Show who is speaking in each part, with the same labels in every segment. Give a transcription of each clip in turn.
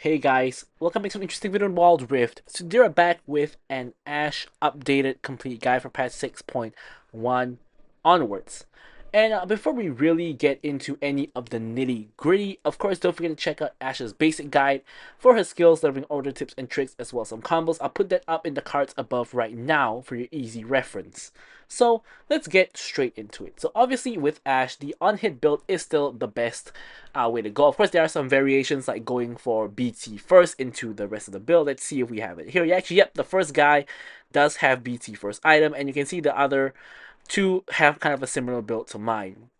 Speaker 1: Hey guys, welcome back to an interesting video on Wild Rift. So today we're back with an Ashe updated complete guide for patch 6.1 onwards. And before we really get into any of the nitty gritty, of course don't forget to check out Ashe's basic guide for her skills, leveling order tips and tricks, as well as some combos. I'll put that up in the cards above right now for your easy reference. So let's get straight into it. So obviously with Ashe, the on-hit build is still the best way to go. Of course, there are some variations like going for BT first into the rest of the build. Let's see if we have it here. Actually, yep, the first guy does have BT first item, and you can see the other two have kind of a similar build to mine.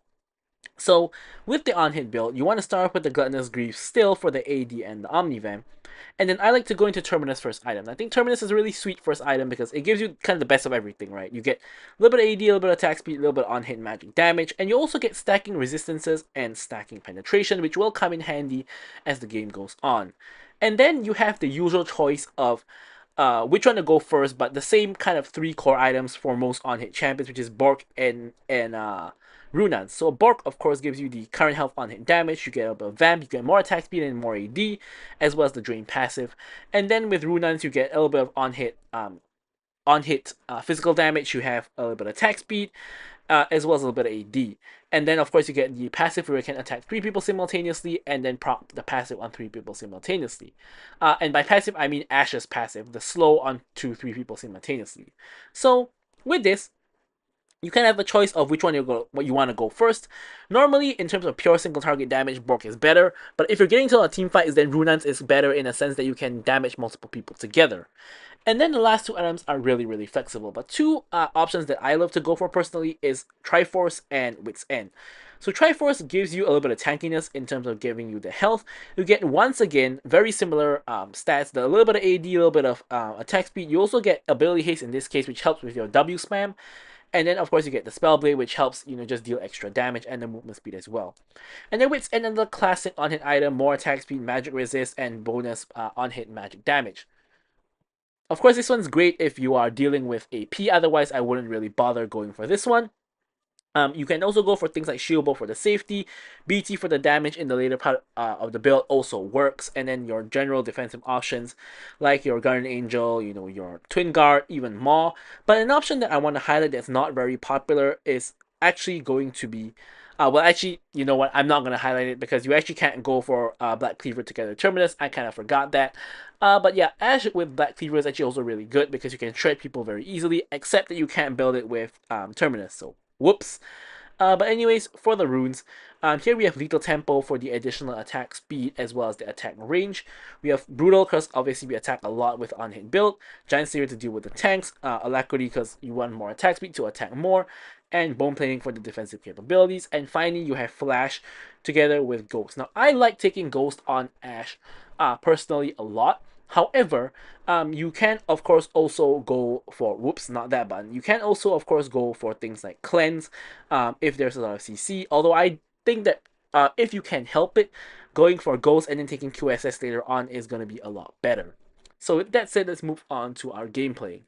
Speaker 1: So with the on-hit build, you want to start with the Gluttonous Grief still for the AD and the Omnivamp. And then I like to go into Terminus first item. I think Terminus is a really sweet first item because it gives you kind of the best of everything, right? You get a little bit of AD, a little bit of attack speed, a little bit of on-hit magic damage, and you also get stacking resistances and stacking penetration, which will come in handy as the game goes on. And then you have the usual choice of which one to go first, but the same kind of three core items for most on-hit champions, which is Bork and Runans. So Bork, of course, gives you the current health on-hit damage, you get a bit of Vamp, you get more attack speed and more AD, as well as the Drain passive. And then with Runans, you get a little bit of on-hit physical damage, you have a little bit of attack speed, as well as a little bit of AD. And then, of course, you get the passive where you can attack 3 people simultaneously and then prop the passive on 3 people simultaneously. And by passive, I mean Ashe's passive, the slow on 3 people simultaneously. So, with this, you can have a choice of which one what you want to go first. Normally, in terms of pure single target damage, Bork is better, but if you're getting to a team fight, then Runans is better in a sense that you can damage multiple people together. And then the last two items are really flexible, but two options that I love to go for personally is Triforce and Wit's End. So Triforce gives you a little bit of tankiness in terms of giving you the health. You get, once again, very similar stats, a little bit of AD, a little bit of attack speed. You also get ability haste in this case, which helps with your W spam. And then, of course, you get the Spell Blade, which helps, just deal extra damage, and the movement speed as well. And then Wit's End, another classic on-hit item, more attack speed, magic resist, and bonus on-hit magic damage. Of course, this one's great if you are dealing with AP, otherwise I wouldn't really bother going for this one. You can also go for things like Shield Bow for the safety, BT for the damage in the later part of the build also works, and then your general defensive options like your Guardian Angel, your Twin Guard, even more. But an option that I want to highlight that's not very popular is actually going to be well, actually, you know what? I'm not going to highlight it because you actually can't go for Black Cleaver together Terminus. I kind of forgot that. But yeah, Ashe with Black Cleaver is actually also really good because you can shred people very easily, except that you can't build it with Terminus. So, whoops. But anyways, for the runes, here we have Lethal Tempo for the additional attack speed as well as the attack range. We have Brutal because obviously we attack a lot with on-hit build. Giant Slayer to deal with the tanks. Alacrity because you want more attack speed to attack more. And Bone Plating for the defensive capabilities. And finally, you have Flash together with Ghost. Now, I like taking Ghost on Ashe personally a lot. However, you can, of course, also go for, whoops, not that button. You can also, of course, go for things like Cleanse if there's a lot of CC. Although I think that if you can help it, going for Ghost and then taking QSS later on is going to be a lot better. So with that said, let's move on to our gameplay.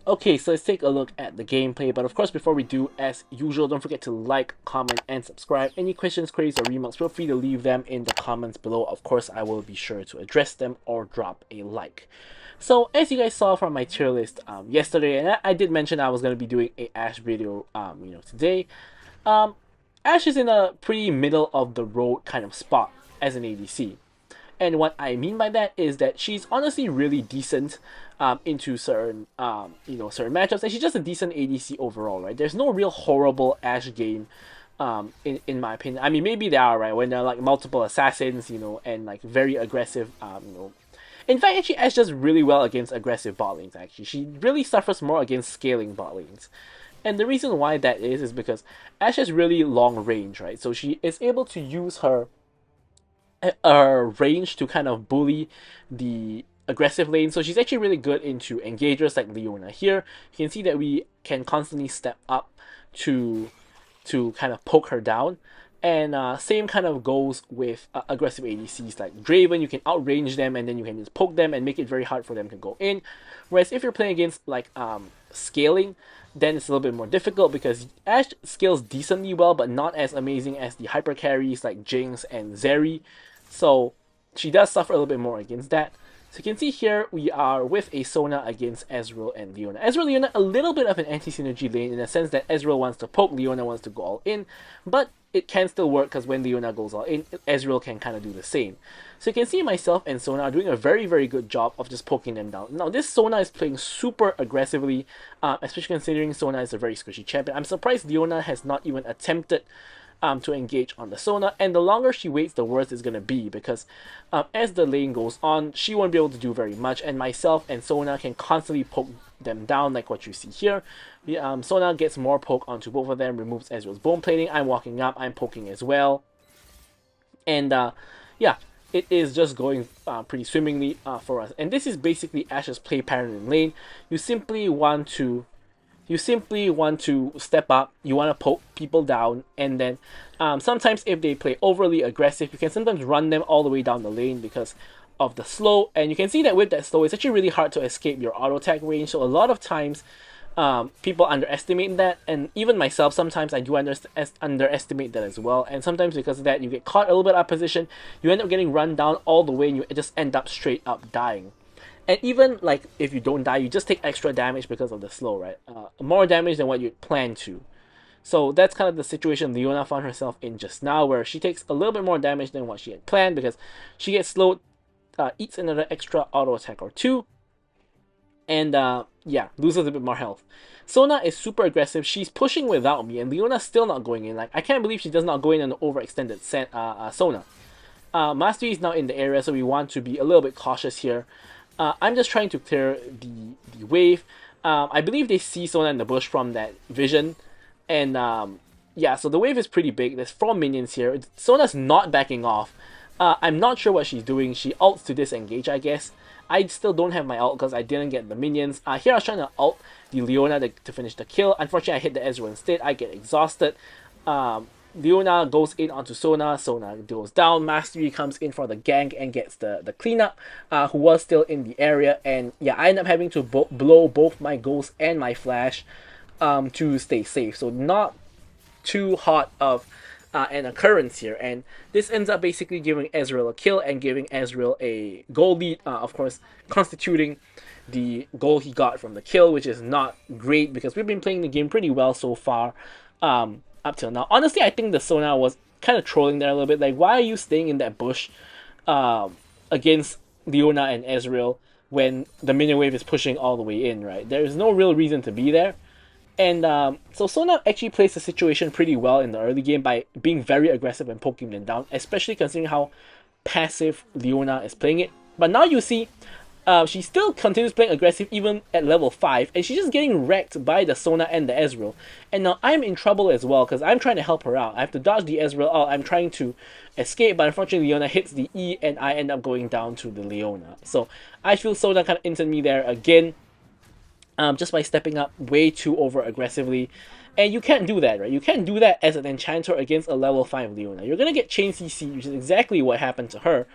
Speaker 1: Okay, so let's take a look at the gameplay, but of course before we do, as usual, don't forget to like, comment, and subscribe. Any questions, queries, or remarks, feel free to leave them in the comments below. Of course, I will be sure to address them or drop a like. So, as you guys saw from my tier list yesterday, and I did mention I was going to be doing a Ashe video, today. Ashe is in a pretty middle of the road kind of spot as an ADC. And what I mean by that is that she's honestly really decent into certain certain matchups, and she's just a decent ADC overall, right? There's no real horrible Ashe game in my opinion. I mean, maybe there are, right, when there are like multiple assassins, and like very aggressive, In fact, actually, Ashe does really well against aggressive bot lanes, actually. She really suffers more against scaling bot lanes. And the reason why that is because Ashe has really long range, right? So she is able to use her range to kind of bully the aggressive lane. So she's actually really good into engagers like Leona here. You can see that we can constantly step up to kind of poke her down. And same kind of goes with aggressive ADCs like Draven. You can outrange them and then you can just poke them and make it very hard for them to go in. Whereas if you're playing against like scaling, then it's a little bit more difficult because Ashe scales decently well, but not as amazing as the hyper carries like Jinx and Zeri. So she does suffer a little bit more against that. So you can see here we are with a Sona against Ezreal and Leona. Ezreal Leona, a little bit of an anti-synergy lane in the sense that Ezreal wants to poke, Leona wants to go all in, but it can still work because when Leona goes all in, Ezreal can kind of do the same. So you can see myself and Sona are doing a very, very good job of just poking them down. Now this Sona is playing super aggressively, especially considering Sona is a very squishy champion. I'm surprised Leona has not even attempted to engage on the Sona, and the longer she waits, the worse it's gonna be, because as the lane goes on, she won't be able to do very much, and myself and Sona can constantly poke them down like what you see here. Sona gets more poke onto both of them, removes Ezreal's bone plating. I'm walking up, I'm poking as well, and yeah, it is just going pretty swimmingly for us. And this is basically Ashe's play pattern in lane. You simply want to step up, you want to poke people down, and then sometimes if they play overly aggressive, you can sometimes run them all the way down the lane because of the slow. And you can see that with that slow, it's actually really hard to escape your auto attack range. So a lot of times people underestimate that, and even myself, sometimes I do underestimate that as well. And sometimes because of that, you get caught a little bit out of position, you end up getting run down all the way, and you just end up straight up dying. And even like if you don't die, you just take extra damage because of the slow, right? More damage than what you'd plan to. So that's kind of the situation Leona found herself in just now, where she takes a little bit more damage than what she had planned because she gets slowed, eats another extra auto attack or two, and yeah, loses a bit more health. Sona is super aggressive. She's pushing without me, and Leona's still not going in. Like, I can't believe she does not go in an overextended Sona. Mastery is now in the area, so we want to be a little bit cautious here. I'm just trying to clear the wave. I believe they see Sona in the bush from that vision. And yeah, so the wave is pretty big. There's 4 minions here. Sona's not backing off. I'm not sure what she's doing. She ults to disengage, I guess. I still don't have my ult because I didn't get the minions. Here I was trying to ult the Leona to finish the kill. Unfortunately, I hit the Ezreal instead. I get exhausted. Leona goes in onto Sona. Sona goes down. Mastery comes in for the gank and gets the cleanup, who was still in the area. And yeah, I end up having to blow both my ghost and my flash to stay safe. So not too hot of an occurrence here. And this ends up basically giving Ezreal a kill and giving Ezreal a goal lead, of course, constituting the goal he got from the kill, which is not great because we've been playing the game pretty well so far. Up till now. Honestly, I think the Sona was kind of trolling there a little bit. Like, why are you staying in that bush against Leona and Ezreal when the minion wave is pushing all the way in, right? There is no real reason to be there. And so Sona actually plays the situation pretty well in the early game by being very aggressive and poking them down, especially considering how passive Leona is playing it. But now you see she still continues playing aggressive even at level 5, and she's just getting wrecked by the Sona and the Ezreal. And now I'm in trouble as well, because I'm trying to help her out. I have to dodge the Ezreal out, I'm trying to escape, but unfortunately Leona hits the E, and I end up going down to the Leona. So I feel Sona kind of inted me there again, just by stepping up way too over aggressively. And you can't do that, right? You can't do that as an enchanter against a level 5 Leona. You're going to get chain CC, which is exactly what happened to her,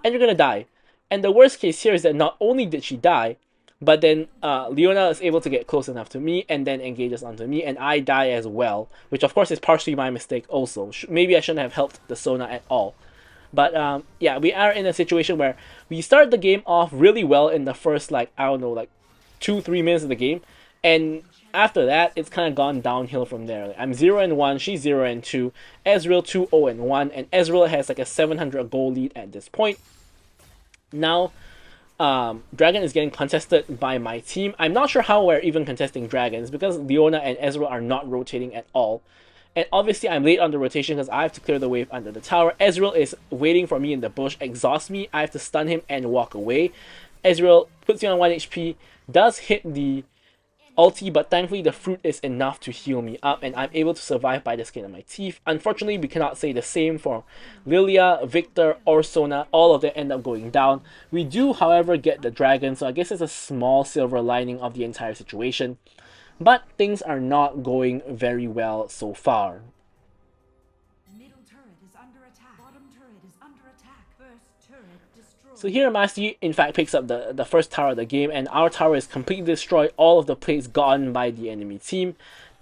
Speaker 1: and you're going to die. And the worst case here is that not only did she die, but then Leona is able to get close enough to me and then engages onto me, and I die as well, which of course is partially my mistake also. Maybe I shouldn't have helped the Sona at all. But yeah, we are in a situation where we start the game off really well in the first, like, I don't know, like 2-3 minutes of the game, and after that, it's kind of gone downhill from there. Like, I'm 0-1, she's 0-2, Ezreal 2-0-1, and Ezreal has like a 700 goal lead at this point. Now, Dragon is getting contested by my team. I'm not sure how we're even contesting Dragons because Leona and Ezreal are not rotating at all. And obviously I'm late on the rotation because I have to clear the wave under the tower. Ezreal is waiting for me in the bush, exhausts me. I have to stun him and walk away. Ezreal puts me on 1 HP, does hit the ulti, but thankfully the fruit is enough to heal me up, and I'm able to survive by the skin of my teeth. Unfortunately, we cannot say the same for Lilia, Victor, or Sona. All of them end up going down. We do, however, get the dragon, so I guess it's a small silver lining of the entire situation. But things are not going very well so far. So here Mastery in fact picks up the first tower of the game, and our tower is completely destroyed, all of the plates gone by the enemy team.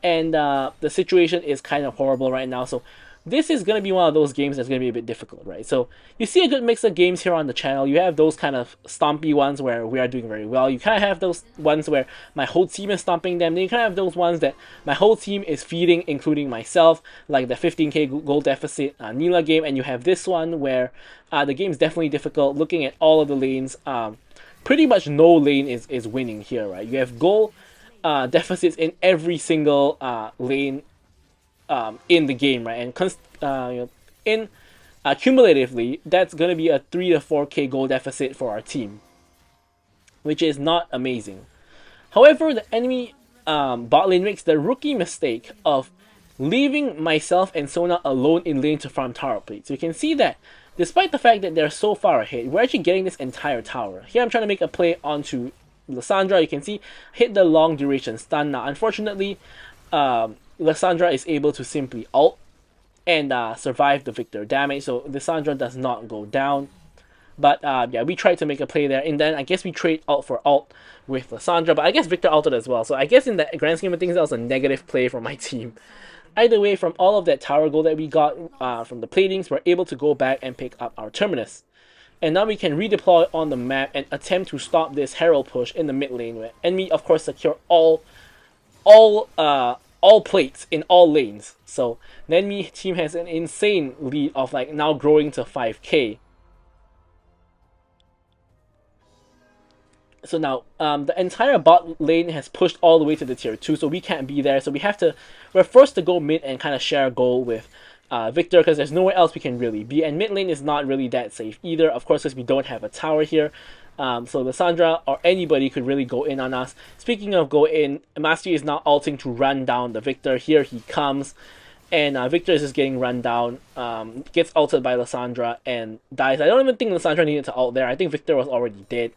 Speaker 1: And the situation is kind of horrible right now. So this is going to be one of those games that's going to be a bit difficult, right? So you see a good mix of games here on the channel. You have those kind of stompy ones where we are doing very well. You kind of have those ones where my whole team is stomping them. Then you kind of have those ones that my whole team is feeding, including myself, like the 15k goal deficit Nila game. And you have this one where the game is definitely difficult. Looking at all of the lanes, pretty much no lane is winning here, right? You have goal deficits in every single lane in the game, right? And in cumulatively, that's gonna be a 3 to 4k goal deficit for our team, which is not amazing. However, the enemy bot lane makes the rookie mistake of leaving myself and Sona alone in lane to farm tower plates. So you can see that despite the fact that they're so far ahead, we're actually getting this entire tower. Here I'm trying to make a play onto Lissandra. You can see hit the long duration stun. Now unfortunately, Lissandra is able to simply ult and survive the Victor damage, so Lissandra does not go down. But yeah, we tried to make a play there, and then I guess we trade ult for ult with Lissandra, but I guess Victor ulted as well, so I guess in the grand scheme of things, that was a negative play for my team. Either way, from all of that tower gold that we got from the platings, we're able to go back and pick up our Terminus. And now we can redeploy on the map and attempt to stop this Herald push in the mid lane, where enemy, of course, secure all plates in all lanes. So the enemy team has an insane lead of like now growing to 5k. So now the entire bot lane has pushed all the way to the tier 2, so we can't be there. So we're forced to go mid and kind of share a goal with Victor, because there's nowhere else we can really be. And mid lane is not really that safe either, of course, because we don't have a tower here. So Lissandra or anybody could really go in on us. Speaking of go in, Mastery is now ulting to run down the Victor. Here he comes, and Victor is just getting run down, gets ulted by Lissandra and dies. I don't even think Lissandra needed to ult there. I think Victor was already dead.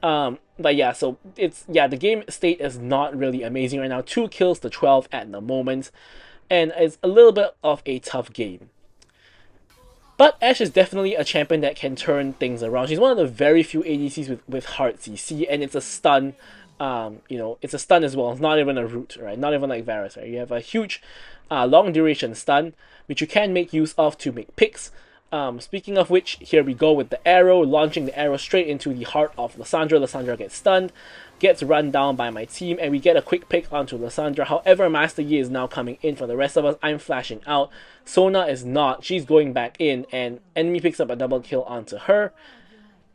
Speaker 1: But yeah, so the game state is not really amazing right now. 2 kills to 12 at the moment, and it's a little bit of a tough game. But Ashe is definitely a champion that can turn things around. She's one of the very few ADCs with hard CC, and it's a stun. It's a stun as well. It's not even a root, right? Not even like Varus, right? You have a huge long duration stun, which you can make use of to make picks. Speaking of which, here we go with the arrow, launching the arrow straight into the heart of Lissandra. Lissandra gets stunned, gets run down by my team, and we get a quick pick onto Lissandra. However, Master Yi is now coming in for the rest of us. I'm flashing out. Sona is not. She's going back in, and enemy picks up a double kill onto her.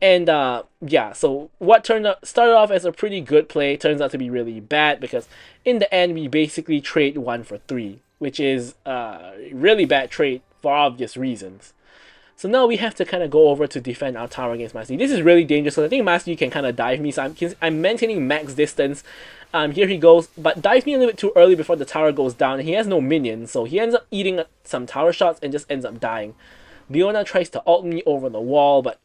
Speaker 1: And yeah, so what started off as a pretty good play turns out to be really bad, because in the end we basically trade 1 for 3, which is a really bad trade for obvious reasons. So now we have to kind of go over to defend our tower against Master Yi. This is really dangerous, so I think Master Yi can kind of dive me, so I'm maintaining max distance. Here he goes, but dives me a little bit too early before the tower goes down, and he has no minions, so he ends up eating some tower shots and just ends up dying. Leona tries to ult me over the wall, but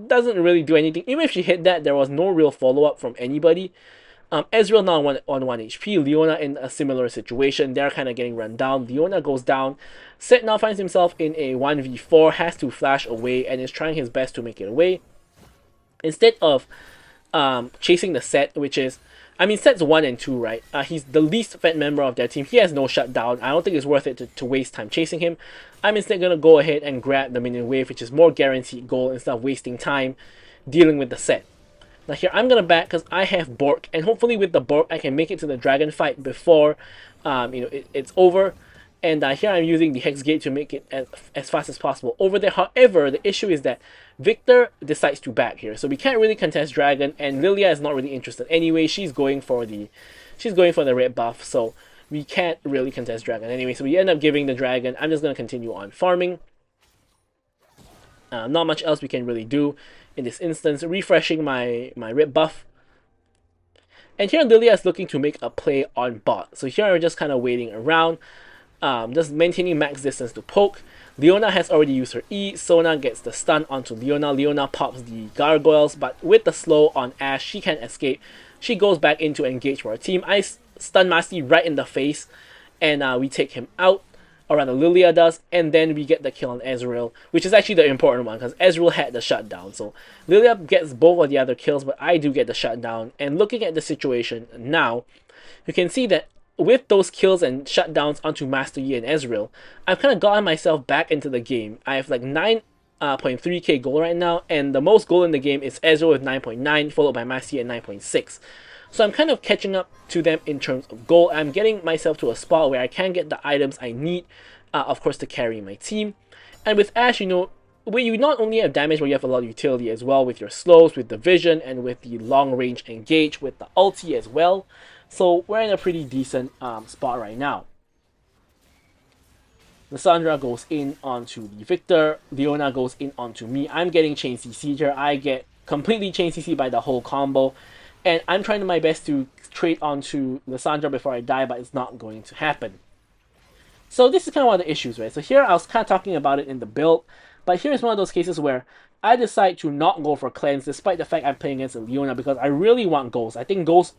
Speaker 1: doesn't really do anything. Even if she hit that, there was no real follow-up from anybody. Ezreal now on 1 HP. Leona in a similar situation. They're kind of getting run down. Leona goes down. Set now finds himself in a 1v4. Has to flash away and is trying his best to make it away. Instead of chasing the Set, which is... I mean, Set's 1 and 2, right? He's the least fed member of their team. He has no shutdown. I don't think it's worth it to waste time chasing him. I'm instead going to go ahead and grab the minion wave, which is more guaranteed goal instead of wasting time dealing with the Set. Now here I'm going to back because I have Bork, and hopefully with the Bork I can make it to the dragon fight before it's over. And here I'm using the Hex Gate to make it as fast as possible over there. However, the issue is that Victor decides to back here, so we can't really contest dragon, and Lilia is not really interested anyway. She's going for the red buff, so we can't really contest dragon anyway. So we end up giving the dragon. I'm just going to continue on farming. Not much else we can really do in this instance. Refreshing my red buff. And here Lilia is looking to make a play on bot. So here I'm just kind of waiting around. Just maintaining max distance to poke. Leona has already used her E. Sona gets the stun onto Leona. Leona pops the gargoyles, but with the slow on Ashe, she can escape. She goes back in to engage for her team. I stun Mastery right in the face, and we take him out. Or rather, Lilia does, and then we get the kill on Ezreal, which is actually the important one, because Ezreal had the shutdown. So Lilia gets both of the other kills, but I do get the shutdown. And looking at the situation now, you can see that with those kills and shutdowns onto Master Yi and Ezreal, I've kind of gotten myself back into the game. I have like 9.3k gold right now, and the most gold in the game is Ezreal with 9.9, followed by Master Yi at 9.6. So I'm kind of catching up to them in terms of gold. I'm getting myself to a spot where I can get the items I need, of course, to carry my team. And with Ashe, where you not only have damage, but you have a lot of utility as well with your slows, with the vision, and with the long range engage, with the ulti as well. So we're in a pretty decent spot right now. Lissandra goes in onto the Victor. Leona goes in onto me. I'm getting chain CC here. I get completely chain CC by the whole combo. And I'm trying my best to trade onto Lissandra before I die, but it's not going to happen. So this is kind of one of the issues, right? So here I was kind of talking about it in the build. But here's one of those cases where I decide to not go for cleanse despite the fact I'm playing against a Leona because I really want Ghost. I think Ghost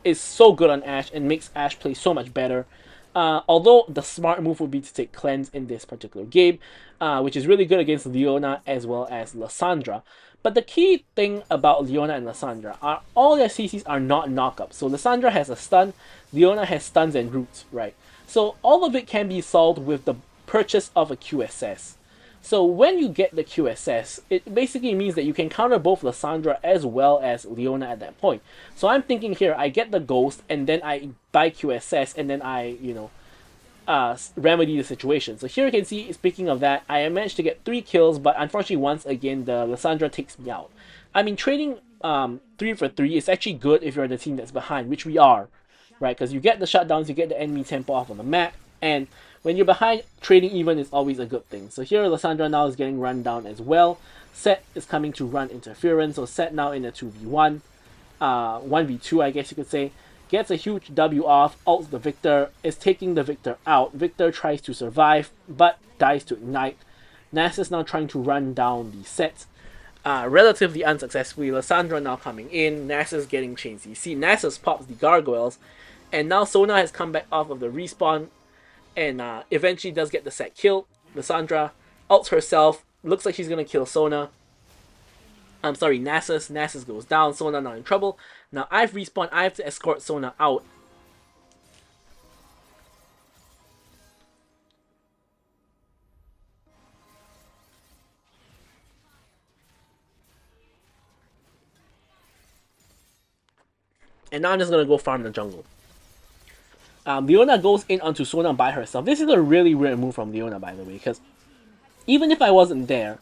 Speaker 1: is so good on Ashe and makes Ashe play so much better. Although the smart move would be to take cleanse in this particular game, which is really good against Leona as well as Lissandra. But the key thing about Leona and Lissandra are all their CCs are not knockups. So Lissandra has a stun, Leona has stuns and roots, right? So all of it can be solved with the purchase of a QSS. So when you get the QSS, it basically means that you can counter both Lissandra as well as Leona at that point. So I'm thinking here, I get the Ghost, and then I buy QSS, and then I, remedy the situation. So here you can see, speaking of that, I managed to get 3 kills, but unfortunately once again, the Lissandra takes me out. I mean, trading 3 for 3 is actually good if you're the team that's behind, which we are, right? Because you get the shutdowns, you get the enemy tempo off on the map, and when you're behind, trading even is always a good thing. So here, Lissandra now is getting run down as well. Set is coming to run interference, so Set now in a 2v1, 1v2 I guess you could say. Gets a huge W off, ults the Victor, is taking the Victor out. Victor tries to survive, but dies to Ignite. Nasus now trying to run down the Set. Relatively unsuccessfully, Lissandra now coming in, Nasus getting chain CC. Nasus pops the Gargoyles, and now Sona has come back off of the respawn, and eventually does get the Set killed. Lissandra ults herself, looks like she's going to kill Sona. I'm sorry, Nasus. Nasus goes down, Sona now in trouble. Now I've respawned, I have to escort Sona out. And now I'm just going to go farm the jungle. Leona goes in onto Sona by herself. This is a really weird move from Leona, by the way, because even if I wasn't there,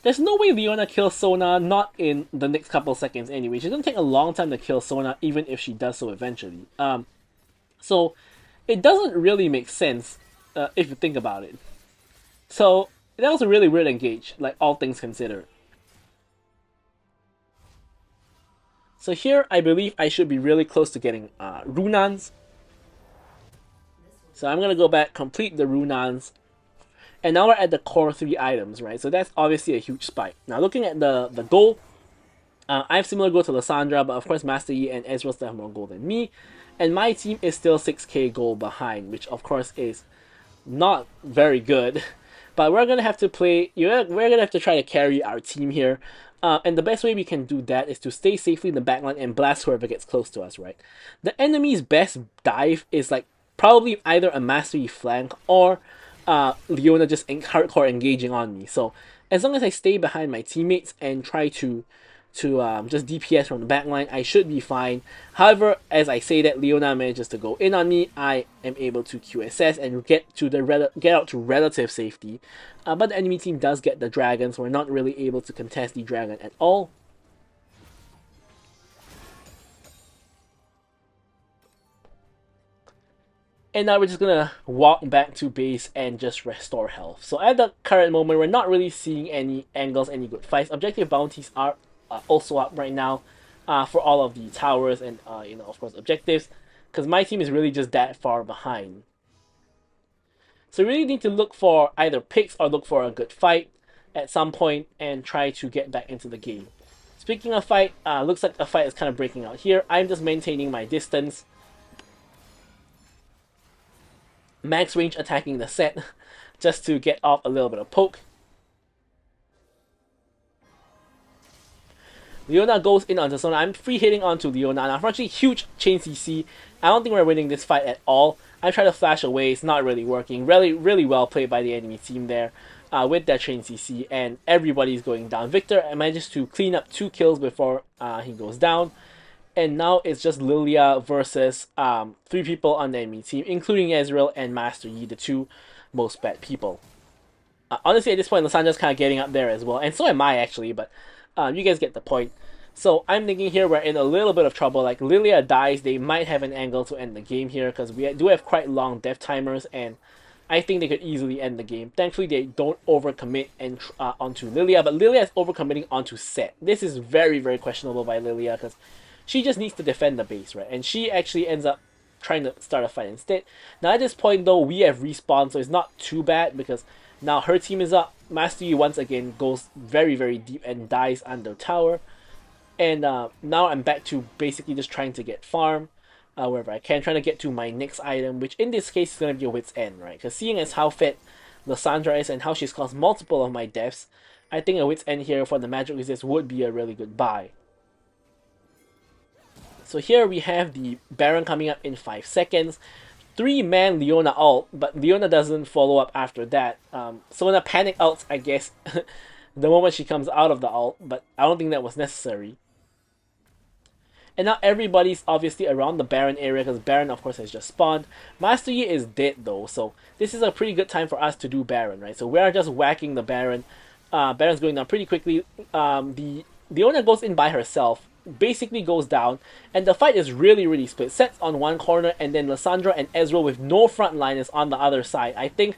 Speaker 1: there's no way Leona kills Sona, not in the next couple seconds anyway. She's going to take a long time to kill Sona, even if she does so eventually. So it doesn't really make sense if you think about it. So that was a really weird engage, like all things considered. So here, I believe I should be really close to getting Runans. So I'm going to go back, complete the Runans. And now we're at the core 3 items, right? So that's obviously a huge spike. Now looking at the goal, I have similar goal to Lissandra, but of course Master Yi and Ezreal still have more gold than me. And my team is still 6k gold behind, which of course is not very good. But we're going to have to play, we're going to have to try to carry our team here. And the best way we can do that is to stay safely in the backline and blast whoever gets close to us, right? The enemy's best dive is like probably either a Master Yi flank or Leona just hardcore engaging on me. So as long as I stay behind my teammates and try to just DPS from the backline, I should be fine. However, as I say that, Leona manages to go in on me, I am able to QSS and get out to relative safety. But the enemy team does get the dragon, so we're not really able to contest the dragon at all. And now we're just gonna walk back to base and just restore health. So at the current moment, we're not really seeing any angles, any good fights. Objective bounties are also up right now for all of the towers and of course objectives, because my team is really just that far behind. So we really need to look for either picks or look for a good fight at some point and try to get back into the game. Speaking of fight, looks like a fight is kind of breaking out here. I'm just maintaining my distance. Max range attacking the Set just to get off a little bit of poke. Leona goes in onto Sona. I'm free hitting onto Leona, and unfortunately, huge chain CC. I don't think we're winning this fight at all. I try to flash away. It's not really working. Really well played by the enemy team there with that chain CC, and everybody's going down. Victor manages to clean up 2 kills before he goes down. And now it's just Lilia versus 3 people on the enemy team, including Ezreal and Master Yi, the 2 most bad people. Honestly, at this point, Lissandra's kind of getting up there as well, and so am I actually, but you guys get the point. So I'm thinking here we're in a little bit of trouble. Like, Lilia dies, they might have an angle to end the game here, because we do have quite long death timers, and I think they could easily end the game. Thankfully, they don't overcommit onto Lilia, but Lilia is overcommitting onto Set. This is very questionable by Lilia, because she just needs to defend the base, right? And she actually ends up trying to start a fight instead. Now at this point though, we have respawned, so it's not too bad because now her team is up. Master Yi once again goes very deep and dies under tower. And now I'm back to basically just trying to get farm wherever I can, trying to get to my next item, which in this case is going to be a Wit's End, right? Because seeing as how fit Lissandra is and how she's caused multiple of my deaths, I think a Wit's End here for the magic resist would be a really good buy. So here we have the Baron coming up in 5 seconds. 3-man Leona ult, but Leona doesn't follow up after that. Sona panic ults, I guess, the moment she comes out of the ult, but I don't think that was necessary. And now everybody's obviously around the Baron area because Baron, of course, has just spawned. Master Yi is dead though, so this is a pretty good time for us to do Baron, right? So we are just whacking the Baron. Baron's going down pretty quickly. The Leona goes in by herself, basically goes down, and the fight is really split. Set's on one corner, and then Lissandra and Ezreal with no front line is on the other side. I think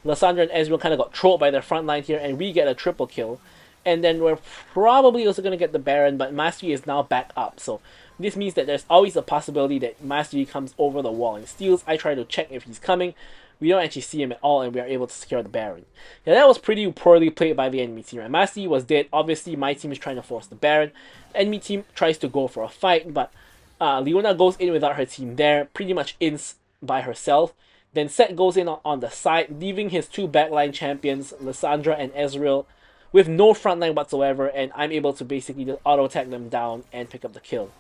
Speaker 1: Lissandra and Ezreal kind of got trolled by their front line here, and we get a triple kill. And then we're probably also going to get the Baron, but Master Yi is now back up. So this means that there's always a possibility that Master Yi comes over the wall and steals. I try to check if he's coming. We don't actually see him at all, and we are able to secure the Baron. Yeah, that was pretty poorly played by the enemy team. Right? Master Yi was dead. Obviously, my team is trying to force the Baron. The enemy team tries to go for a fight, but Leona goes in without her team there, pretty much ins by herself. Then Set goes in on the side, leaving his 2 backline champions, Lissandra and Ezreal, with no frontline whatsoever, and I'm able to basically just auto-attack them down and pick up the kill.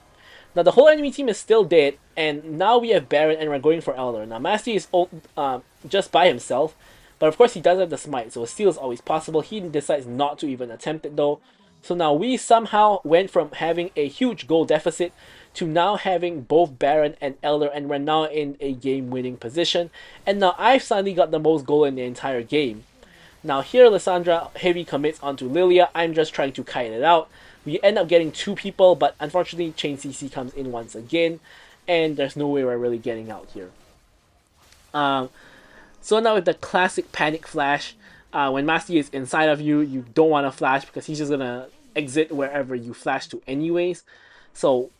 Speaker 1: Now the whole enemy team is still dead, and now we have Baron and we're going for Elder. Now Master Yi is just by himself, but of course he does have the smite, so a steal is always possible. He decides not to even attempt it though. So now we somehow went from having a huge goal deficit to now having both Baron and Elder, and we're now in a game-winning position. And now I've suddenly got the most goal in the entire game. Now here Lissandra heavy commits onto Lilia. I'm just trying to kite it out. We end up getting 2 people, but unfortunately Chain CC comes in once again, and there's no way we're really getting out here. So now with the classic panic flash, when Master Yi is inside of you, you don't want to flash because he's just gonna exit wherever you flash to anyways. So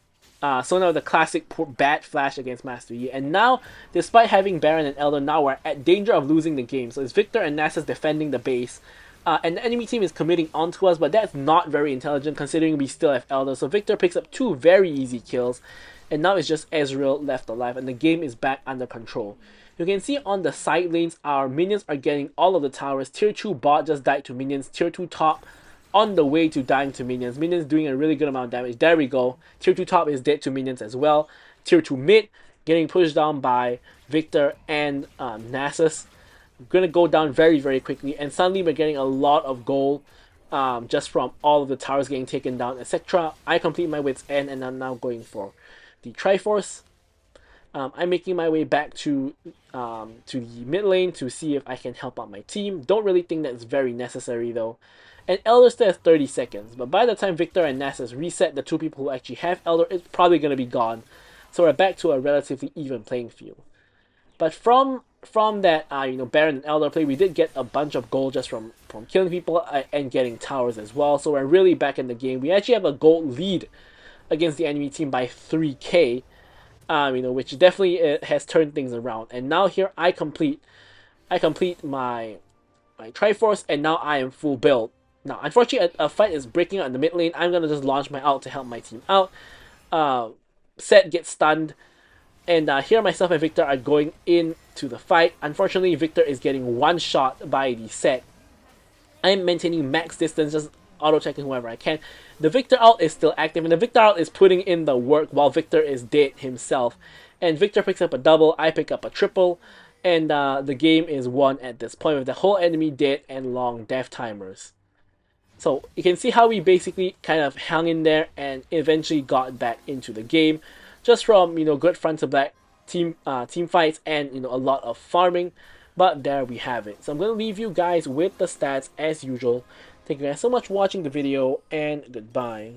Speaker 1: now the classic bad flash against Master Yi. And now, despite having Baron and Elder, now we're at danger of losing the game. So it's Victor and Nasus defending the base. And the enemy team is committing onto us, but that's not very intelligent considering we still have Elder. So Victor picks up 2 very easy kills. And now it's just Ezreal left alive, and the game is back under control. You can see on the side lanes, our minions are getting all of the towers. Tier 2 bot just died to minions. Tier 2 top on the way to dying to minions. Minions doing a really good amount of damage. There we go. Tier 2 top is dead to minions as well. Tier 2 mid getting pushed down by Victor and Nasus. Gonna go down very quickly, and suddenly we're getting a lot of gold just from all of the towers getting taken down, etc. I complete my Wit's End, and I'm now going for the Triforce. I'm making my way back to the mid lane to see if I can help out my team. Don't really think that's very necessary though. And Elder still has 30 seconds, but by the time Victor and Nasus reset, the 2 people who actually have Elder, it's probably going to be gone. So we're back to a relatively even playing field. But from that Baron and Elder play, we did get a bunch of gold just from killing people and getting towers as well. So we're really back in the game. We actually have a gold lead against the enemy team by 3k. Which definitely has turned things around. And now here I complete my Triforce, and now I am full build. Now, unfortunately, a fight is breaking out in the mid lane. I'm gonna just launch my ult to help my team out. Set gets stunned, and here myself and Victor are going into the fight. Unfortunately, Victor is getting one shot by the Set. I'm maintaining max distance, just auto checking whoever I can. The Victor ult is still active, and the Victor ult is putting in the work while Victor is dead himself. And Victor picks up a double, I pick up a triple, and the game is won at this point with the whole enemy dead and long death timers. So you can see how we basically kind of hung in there and eventually got back into the game, just from good front to back team fights and a lot of farming. But there we have it. So I'm gonna leave you guys with the stats as usual. Thank you guys so much for watching the video, and goodbye.